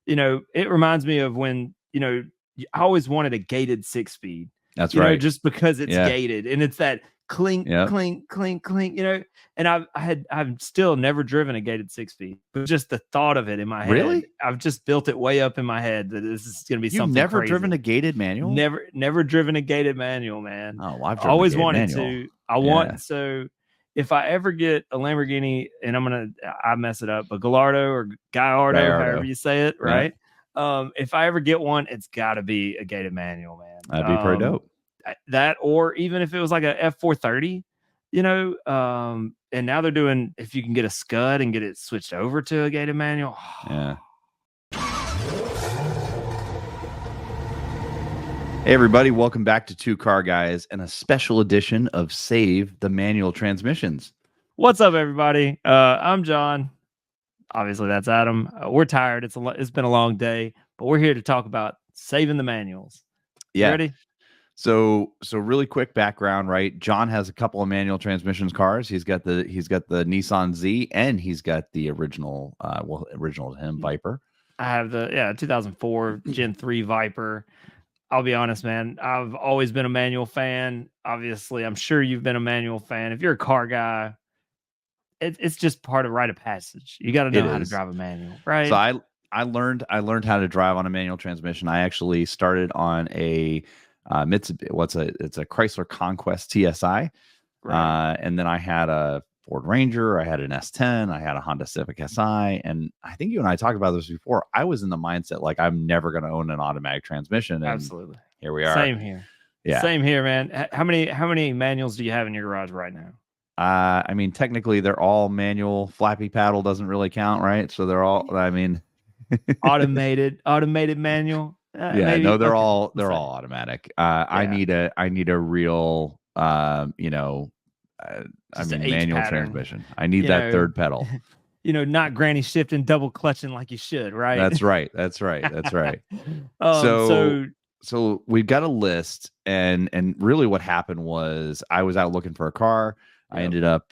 it reminds me of when, I always wanted a gated 6-speed. That's right. Just because it's Yeah. gated and it's that clink, Yep. clink, clink, clink, and I've still never driven a gated 6-speed, but just the thought of it in my head, Really? I've just built it way up in my head that this is going to be You've something never crazy. driven a gated manual? Never driven a gated manual, man. Oh, well, I've driven always a gated wanted manual. to. Want so if I ever get a Lamborghini, and I mess it up, but Gallardo or Gallardo, however you say it, right? Yeah. If I ever get one, it's got to be a gated manual, man. That'd be pretty dope. That, or even if it was like a F430, and now they're doing, if you can get a Scud and get it switched over to a gated manual. Yeah. Hey everybody, welcome back to Two Car Guys and a special edition of Save the Manual Transmissions. What's up, everybody? I'm John. Obviously, that's Adam. We're tired. It's been a long day, but we're here to talk about saving the manuals. Yeah. You ready? So really quick background, right? John has a couple of manual transmissions cars. He's got the Nissan Z, and he's got the original to him, Viper. I have the 2004 Gen 3 Viper. I'll be honest, man. I've always been a manual fan. Obviously, I'm sure you've been a manual fan. If you're a car guy, it's just part of rite of passage. You got to know how to drive a manual, right? So I learned how to drive on a manual transmission. I actually started on a Mitsubishi. It's a Chrysler Conquest TSI, right. And then I had a Ford Ranger, I had an S10, I had a Honda Civic Si, and I think you and I talked about this before. I was in the mindset like I'm never going to own an automatic transmission. And absolutely, here we are. Same here. Yeah, same here, man. How many manuals do you have in your garage right now? I mean, technically they're all manual. Flappy paddle doesn't really count, right? So they're all. I mean, automated manual. Maybe. No, they're all automatic. Yeah. I need a real manual transmission. I need that third pedal. Not granny shifting, double clutching like you should, right? That's right. So we've got a list, and really what happened was I was out looking for a car. Yep. I ended up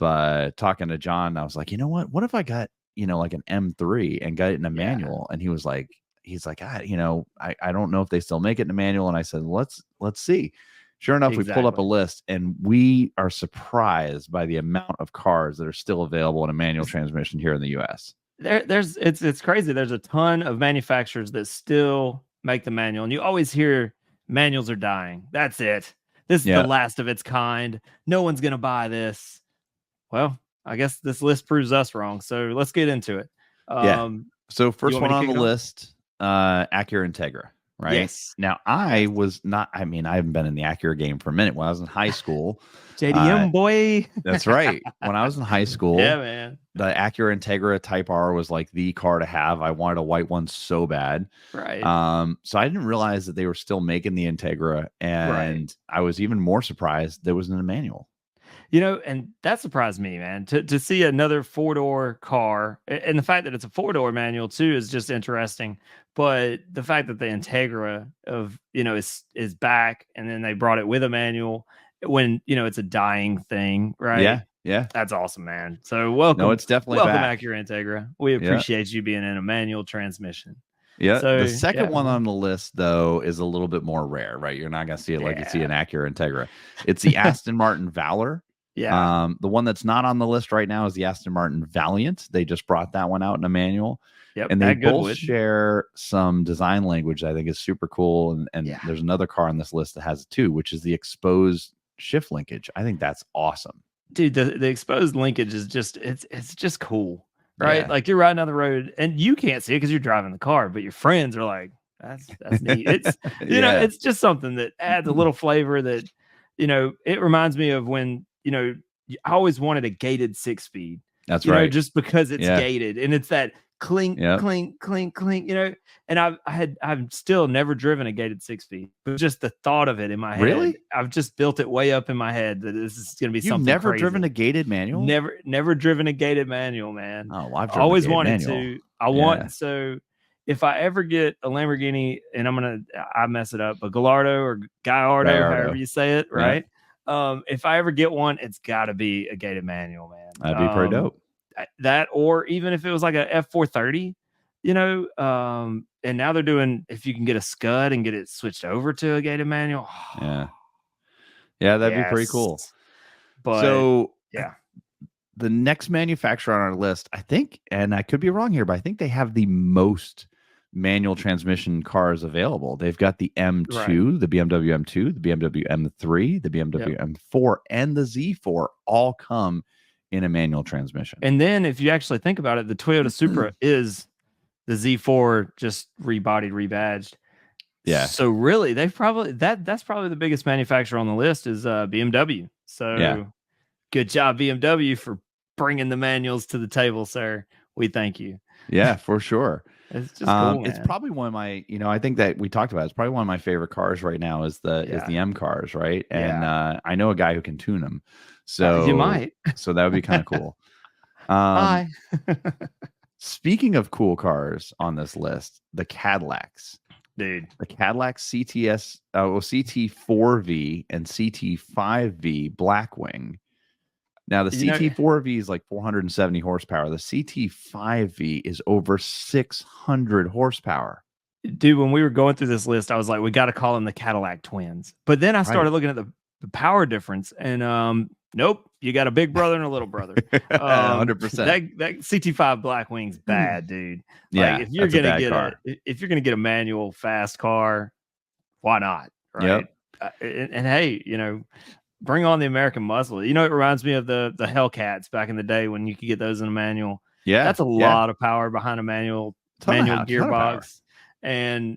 talking to John, and I was like, you know what if I got like an M3 and got it in a manual? And he's like, I don't know if they still make it in a manual. And I said, let's see. Sure enough, we pulled up a list, and we are surprised by the amount of cars that are still available in a manual transmission here in the U.S. It's crazy. There's a ton of manufacturers that still make the manual, and you always hear manuals are dying. That's it. This is the last of its kind. No one's gonna buy this. Well, I guess this list proves us wrong. So let's get into it. So first one on the list, Acura Integra. Right. Yes. Now I haven't been in the Acura game for a minute. When I was in high school, JDM boy. That's right. When I was in high school, yeah, man, the Acura Integra Type R was like the car to have. I wanted a white one so bad. Right. So I didn't realize that they were still making the Integra, and I was even more surprised there wasn't a manual. And that surprised me, man, to see another 4-door car, and the fact that it's a 4-door manual too is just interesting. But the fact that the Integra is back, and then they brought it with a manual when it's a dying thing, right? Yeah, that's awesome, man. So welcome. No, it's definitely back. Acura Integra. We appreciate you being in a manual transmission. Yeah. So, the second one on the list, though, is a little bit more rare, right? You're not gonna see it like you see an Acura Integra. It's the Aston Martin Valour. Yeah. The one that's not on the list right now is the Aston Martin Valiant. They just brought that one out in a manual. Yep, and they both share some design language I think is super cool. And there's another car on this list that has it too, which is the exposed shift linkage. I think that's awesome. Dude, the exposed linkage is just it's just cool, right? Like you're riding down the road and you can't see it because you're driving the car, but your friends are like, that's neat. It's it's just something that adds a little flavor that it reminds me of when I always wanted a gated 6-speed. That's right. Just because it's gated, and it's that clink, clink, clink, clink. And I've still never driven a gated 6-speed, but just the thought of it in my head. Really? I've just built it way up in my head that this is going to be something. You've never crazy. driven a gated manual? Never driven a gated manual, man. Oh, well, I've always wanted to. So if I ever get a Lamborghini, and I mess it up, but Gallardo or Gallardo, however you say it, right? If I ever get one, it's got to be a gated manual, man. That'd be pretty dope. That, or even if it was like a F430, And now they're doing, if you can get a Scud and get it switched over to a gated manual. Yeah. Yeah, that'd be pretty cool. But so yeah, the next manufacturer on our list, I think, and I could be wrong here, but I think they have the most manual transmission cars available. They've got the M2, the BMW M2, the BMW M3, the BMW M4, and the Z4 all come in a manual transmission. And then if you actually think about it, the Toyota Supra is the Z4 just rebodied, rebadged. Yeah. So really, they've probably that's probably the biggest manufacturer on the list is BMW. So good job, BMW, for bringing the manuals to the table, sir. We thank you. Yeah, for sure. It's just cool, it's probably one of my, I think that we talked about, it's probably one of my favorite cars right now is the M cars, right? And I know a guy who can tune them. So you might. So that would be kind of cool. Hi. Speaking of cool cars on this list, the Cadillacs. Dude. The Cadillac CT4V and CT5V Blackwing. Now, the CT4V is like 470 horsepower. The CT5V is over 600 horsepower. Dude, when we were going through this list, I was like, we got to call them the Cadillac twins. But then I started looking at the power difference, and nope, you got a big brother and a little brother. 100%. That CT5 Blackwing's bad, dude. Yeah, like, if you're gonna get a manual fast car, why not? Right. And hey, bring on the American muscle. It reminds me of the Hellcats back in the day when you could get those in a manual. Yeah, that's a lot of power behind a manual gearbox. And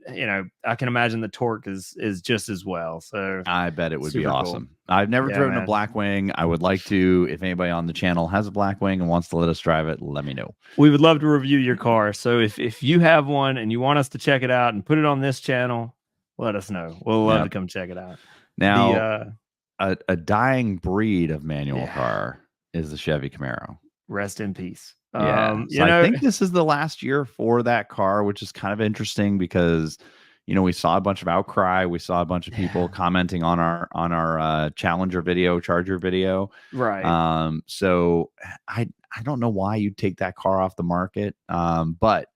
I can imagine the torque is just as well. So I bet it would be awesome. Cool. I've never driven a Blackwing. I would like to. If anybody on the channel has a Blackwing and wants to let us drive it, let me know. We would love to review your car. So if you have one and you want us to check it out and put it on this channel, let us know. We'll love to come check it out. Now, a dying breed of manual car is the Chevy Camaro. Rest in peace. Yeah, I think this is the last year for that car, which is kind of interesting because, we saw a bunch of outcry. We saw a bunch of people commenting on our Charger video. Right. So I don't know why you'd take that car off the market. But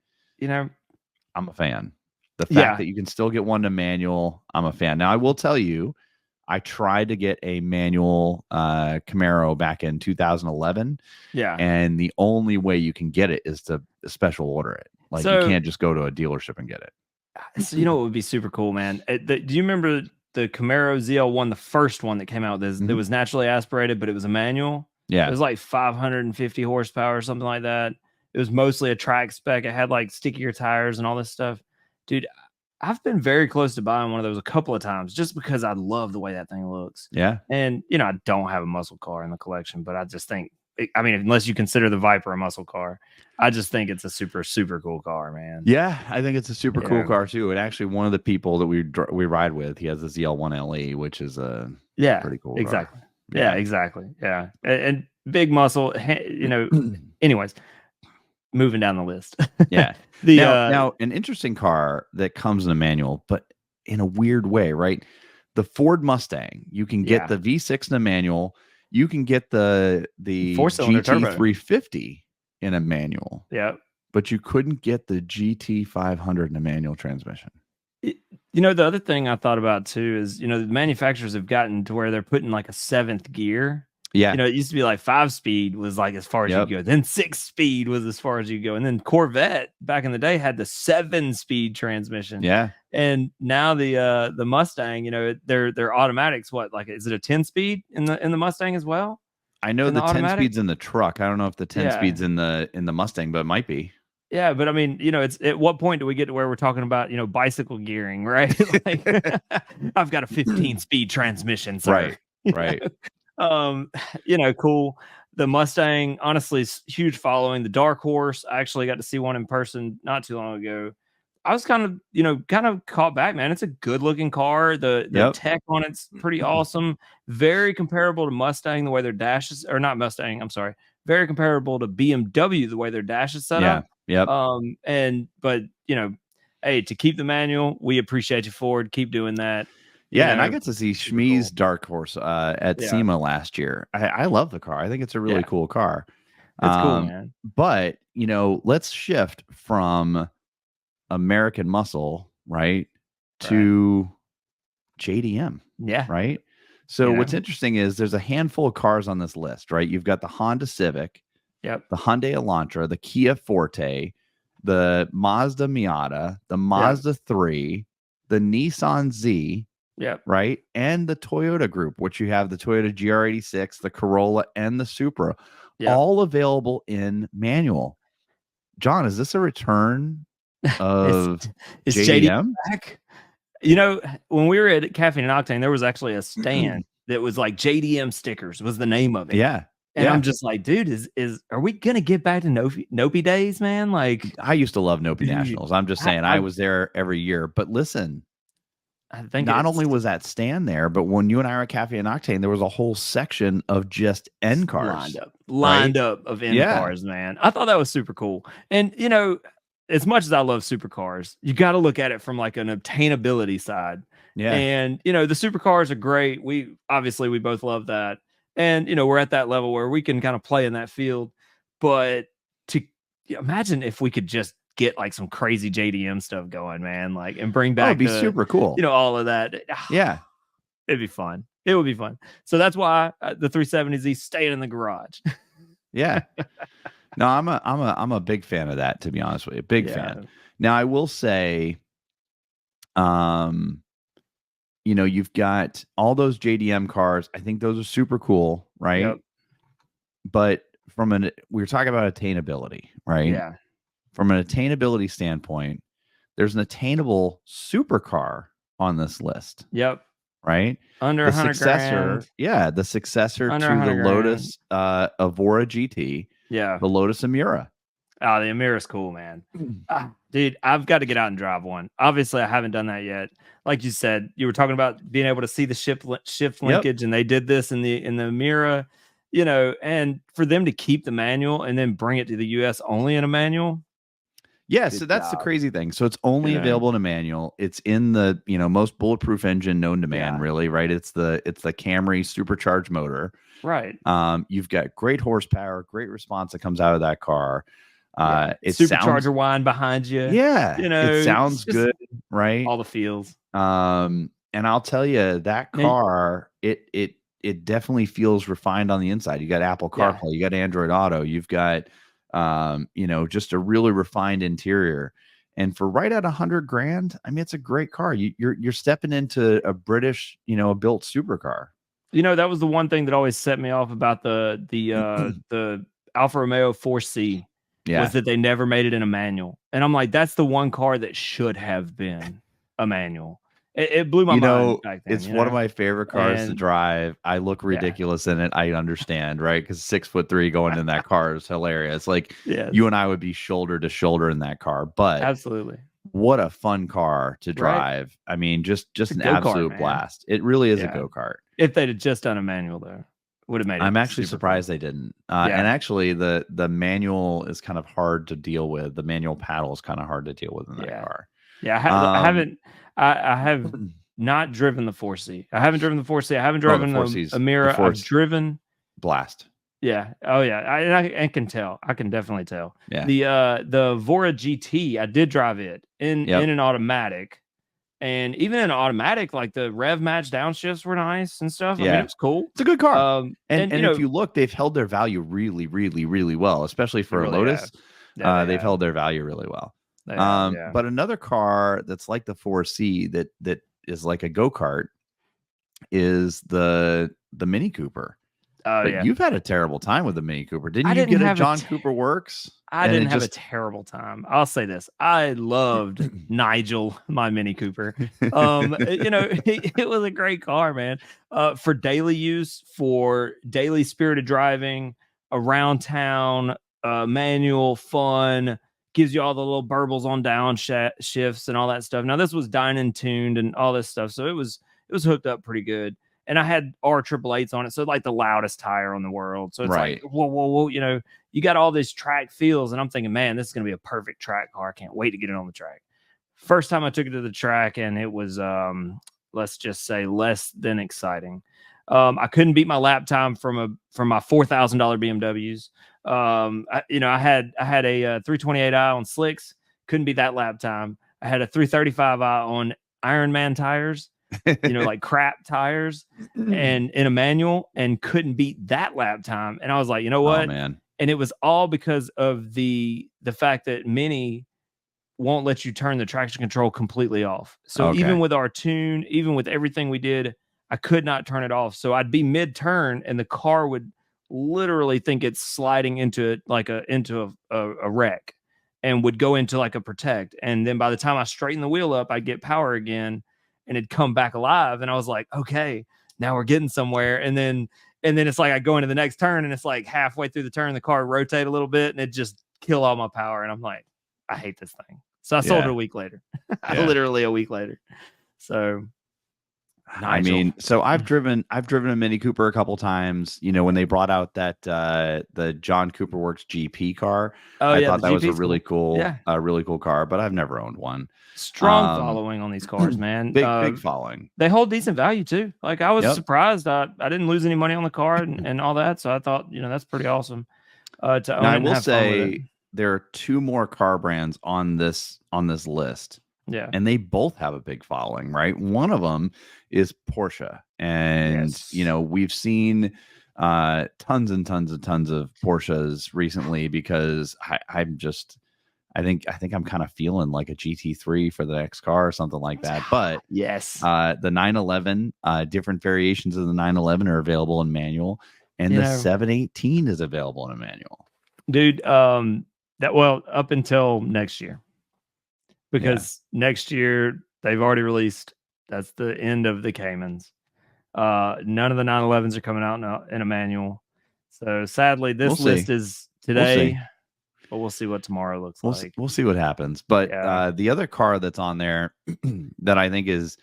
I'm a fan. The fact that you can still get one to manual, I'm a fan. Now I will tell you, I tried to get a manual Camaro back in 2011. Yeah. And the only way you can get it is to special order it. Like you can't just go to a dealership and get it. So it would be super cool, man. Do you remember the Camaro ZL1, the first one that came out? That was naturally aspirated, but it was a manual. Yeah. It was like 550 horsepower or something like that. It was mostly a track spec. It had like stickier tires and all this stuff. Dude, I've been very close to buying one of those a couple of times just because I love the way that thing looks. Yeah. And, I don't have a muscle car in the collection, but I just think, unless you consider the Viper a muscle car, I just think it's a super, super cool car, man. Yeah, I think it's a super cool car too. And actually, one of the people that we ride with, he has a ZL1 LE, which is a pretty cool car. Yeah, exactly. Yeah. And big muscle, anyways. Moving down the list. Yeah. Now, an interesting car that comes in a manual, but in a weird way, right? The Ford Mustang, you can get the V6 in a manual. You can get the GT350 in a manual. Yeah. But you couldn't get the GT500 in a manual transmission. The other thing I thought about too is, the manufacturers have gotten to where they're putting like a 7th gear. Yeah. It used to be like 5-speed was like as far as you go. Then 6-speed was as far as you go. And then Corvette back in the day had the 7-speed transmission. Yeah. And now the Mustang, their automatics, is it a 10-speed in the Mustang as well? I know the 10 speed's in the truck. I don't know if the 10 speed's in the Mustang, but it might be. Yeah, but it's at what point do we get to where we're talking about, bicycle gearing, right? Like I've got a 15-speed transmission, sir. Right. Cool. The Mustang, honestly, is huge following. The Dark Horse, I actually got to see one in person not too long ago. I was kind of caught back, man. It's a good looking car. The tech on it's pretty awesome. Very comparable to Mustang, the way their dash is, or not Mustang, I'm sorry. Very comparable to BMW, the way their dash is set up. Yep. But hey, to keep the manual, we appreciate you, Ford. Keep doing that. Yeah, and I got to see Shmi's Dark Horse at SEMA last year. I love the car. I think it's a really cool car. It's cool, man. But let's shift from American Muscle, right, to JDM. Yeah. Right. So what's interesting is there's a handful of cars on this list, right? You've got the Honda Civic, Yep. the Hyundai Elantra, the Kia Forte, the Mazda Miata, the Mazda 3, the Nissan Z, yep, right? And the Toyota group, which you have the Toyota GR86, the Corolla, and the Supra, all available in manual. John, is this a return of it's JDM? back? You know, when we were at Caffeine and Octane, there was actually a stand that was like JDM stickers was the name of it. Yeah. And I'm just like, dude, are we gonna get back to Nopi days, man? Like, I used to love Nopi Nationals. I'm just saying, I was there every year. But listen, I think not only was that stand there, but when you and I were at Cafe and Octane, there was a whole section of just N cars lined up of N cars, man. I thought that was super cool. And you know, as much as I love supercars, you got to look at it from like an obtainability side. Yeah. And you know, the supercars are great. We both love that. And you know, we're at that level where we can kind of play in that field. But to imagine if we could just get like some crazy JDM stuff going, man, like, and bring back it'd be super cool. You know, all of that. Yeah. It'd be fun. It would be fun. So that's why the 370Z staying in the garage. Yeah. No, I'm a big fan of that, to be honest with you. Big fan. Now I will say, you know, you've got all those JDM cars. I think those are super cool, right? Yep. But we were talking about attainability, right? Yeah. From an attainability standpoint, there's an attainable supercar on this list. Yep. Right? Under 100 grand. Yeah, the successor Under to the Lotus Evora GT. Yeah. The Lotus Emira. Oh, the Emira's cool, man. Dude, I've got to get out and drive one. Obviously, I haven't done that yet. Like you said, you were talking about being able to see the shift linkage, and they did this in the Emira, you know, and for them to keep the manual and then bring it to the US only in a manual. Yeah, so that's the crazy thing. So it's only available in a manual. It's in the, you know, most bulletproof engine known to man, really, right? It's the Camry supercharged motor. Right. You've got great horsepower, great response that comes out of that car. It supercharger whine behind you. Yeah. You know, it sounds good, right? All the feels. And I'll tell you, that car, it definitely feels refined on the inside. You got Apple CarPlay, you got Android Auto, you've got you know, just a really refined interior. And for right at 100 grand, I mean, it's a great car. You're stepping into a British, you know, a built supercar. You know, that was the one thing that always set me off about the Alfa Romeo 4C was that they never made it in a manual. And I'm like, that's the one car that should have been a manual. It blew my mind back then. It's one of my favorite cars to drive. I look ridiculous in it. I understand, right? Because 6'3" going in that car is hilarious. Like you and I would be shoulder to shoulder in that car. But absolutely, what a fun car to drive. Right? I mean, just an absolute blast. It really is a go-kart. If they'd have just done a manual though, would have made it. I'm actually surprised they didn't. And actually the manual is kind of hard to deal with. The manual paddle is kind of hard to deal with in that car. Yeah, I haven't. I have not driven the 4C. I haven't driven the 4C. I haven't driven the Emira. I've driven Blast. Yeah. Oh yeah. I can tell. I can definitely tell. Yeah. The Vora GT. I did drive it in an automatic, and even in an automatic, like the rev match downshifts were nice and stuff. Yeah. I mean, it was cool. It's a good car. And you know, if you look, they've held their value really, really, really well, especially for a Lotus. They've held their value really well. But another car that's like the 4C that is like a go-kart is the Mini Cooper. But you've had a terrible time with the Mini Cooper. Didn't you get a John Cooper Works? I didn't have a terrible time. I'll say this. I loved Nigel, my Mini Cooper. You know, it was a great car, man. For daily use, for daily spirited driving, around town, manual, fun, gives you all the little burbles on downshifts and all that stuff. Now this was dyno tuned and all this stuff, so it was hooked up pretty good. And I had R888s on it, so like the loudest tire on the world. So it's like whoa, you know, you got all these track feels, and I'm thinking, man, this is gonna be a perfect track car. I can't wait to get it on the track. First time I took it to the track, and it was let's just say less than exciting. I couldn't beat my lap time from my $4,000 BMWs. You know, I had a 328i on slicks, couldn't beat that lap time. I had a 335i on Ironman tires, like crap tires, and in a manual, and couldn't beat that lap time. And I was like, you know what? Oh man. And it was all because of the fact that Mini won't let you turn the traction control completely off. So even with our tune, even with everything we did, I could not turn it off. So I'd be mid-turn and the car would literally think it's sliding into a wreck, and would go into like a protect. And then by the time I straighten the wheel up, I'd get power again and it'd come back alive. And I was like, okay, now we're getting somewhere. And then it's like I go into the next turn and it's like halfway through the turn, the car rotate a little bit and it just kill all my power. And I'm like, I hate this thing. So I sold it a week later. Literally a week later. So Nigel. I mean, so I've driven a Mini Cooper a couple times. When they brought out that the John Cooper Works GP car, I thought that was a really cool car, but I've never owned one. Strong following on these cars, man. Big following. They hold decent value too. Like I was surprised. I didn't lose any money on the car and all that. So I thought, that's pretty awesome. To own. Now, I will say there are two more car brands on this list. Yeah. And they both have a big following, right? One of them is Porsche. And, we've seen tons and tons and tons of Porsches recently because I think I'm kind of feeling like a GT3 for the next car or something like that. But yes, the 911, different variations of the 911 are available in manual, and the 718 is available in a manual. Dude, up until next year. Because next year they've already released. That's the end of the Caymans. None of the 911s are coming out in a manual. So sadly, this list is today, but we'll see what tomorrow looks like. We'll see what happens. But the other car that's on there that I think is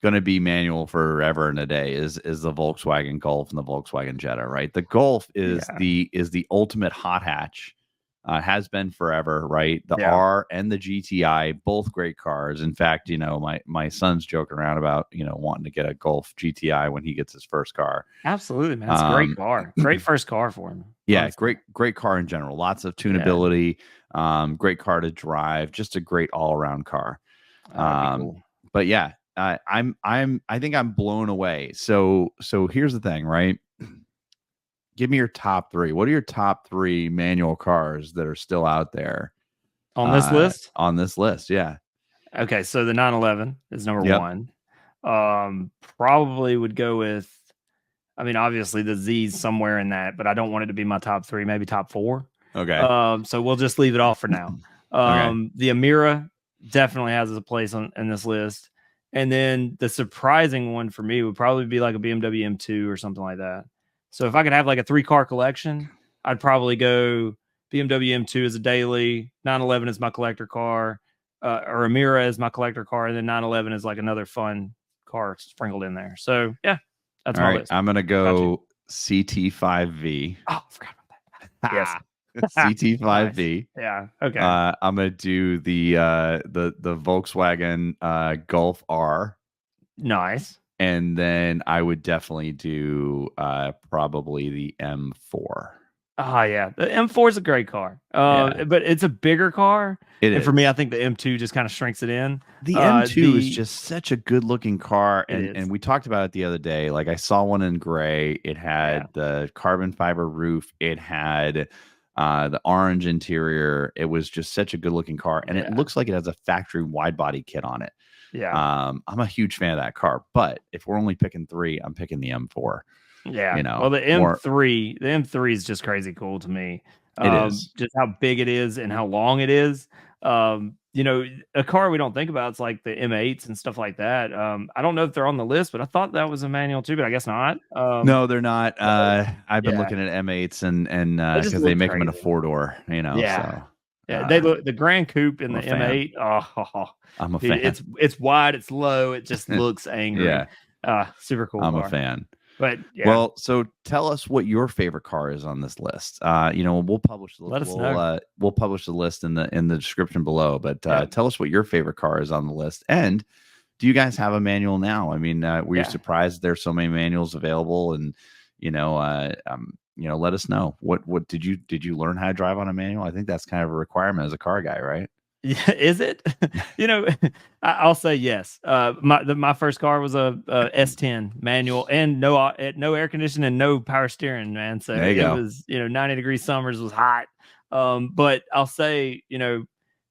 going to be manual forever and a day is the Volkswagen Golf and the Volkswagen Jetta. Right, the Golf is the ultimate hot hatch. Has been forever, right? The R and the GTI, both great cars. In fact, my son's joking around about, wanting to get a Golf GTI when he gets his first car. Absolutely, man. It's a great car. Great first car for him. Yeah, great car in general. Lots of tunability. Great car to drive. Just a great all-around car. Cool. But yeah, I think I'm blown away. So here's the thing, right? Give me your top three. What are your top three manual cars that are still out there on this list? On this list, yeah. Okay, so the 911 is number one. Probably would go with. I mean, obviously the Z's somewhere in that, but I don't want it to be my top three. Maybe top four. Okay. So we'll just leave it off for now. The Emira definitely has a place in this list, and then the surprising one for me would probably be like a BMW M2 or something like that. So if I could have like a 3-car collection, I'd probably go BMW M2 as a daily, 911 is my collector car, or Emira is my collector car, and then 911 is like another fun car sprinkled in there. So yeah, that's my list. I'm gonna go CT5V. Oh, I forgot about that. Yes. CT5V. Nice. Yeah. Okay. I'm gonna do the Volkswagen Golf R. Nice. And then I would definitely do probably the M4. Oh, yeah. The M4 is a great car. But it's a bigger car. For me, I think the M2 just kind of shrinks it in. The M2 is just such a good looking car. And we talked about it the other day. Like I saw one in gray. It had the carbon fiber roof. It had the orange interior. It was just such a good looking car. And it looks like it has a factory wide body kit on it. Yeah. I'm a huge fan of that car, but if we're only picking three, I'm picking the M4. Yeah. Well, the M3 is just crazy cool to me. It is just how big it is and how long it is. A car we don't think about is like the M8s and stuff like that. I don't know if they're on the list, but I thought that was a manual too, but I guess not. No, they're not. I've been looking at M8s and because they make them in a 4-door, Yeah. So. Yeah, they look the Grand Coupe in the M8. Oh, I'm a fan. It's wide, it's low, it just looks angry. Super cool. I'm a fan. But well, so tell us what your favorite car is on this list. We'll publish the Let us know. We'll publish the list in the description below. But tell us what your favorite car is on the list. And do you guys have a manual now? I mean, were you surprised there's so many manuals available? And let us know. What did you learn how to drive on a manual? I think that's kind of a requirement as a car guy, right? Yeah, is it? You know, I'll say yes. My first car was a S10 manual and no air conditioning and no power steering, man. So There you it go. was, 90-degree summers was hot. But I'll say,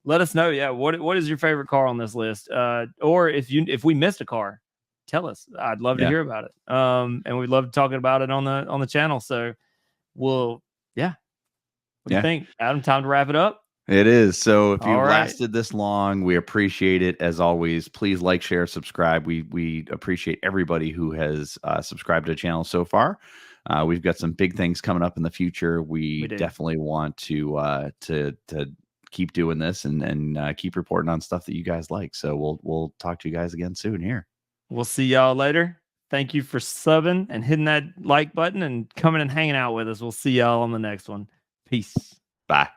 let us know. Yeah, what is your favorite car on this list? Or if we missed a car, tell us. I'd love to Yeah. hear about it. And we'd love talking about it on the channel. So yeah. What do you Yeah. think, Adam? Time to wrap it up. It is. So if All you've right. lasted this long, we appreciate it as always. Please like, share, subscribe. We appreciate everybody who has subscribed to the channel so far. We've got some big things coming up in the future. We definitely want to keep doing this and keep reporting on stuff that you guys like. So we'll talk to you guys again soon here. We'll see y'all later. Thank you for subbing and hitting that like button and coming and hanging out with us. We'll see y'all on the next one. Peace. Bye.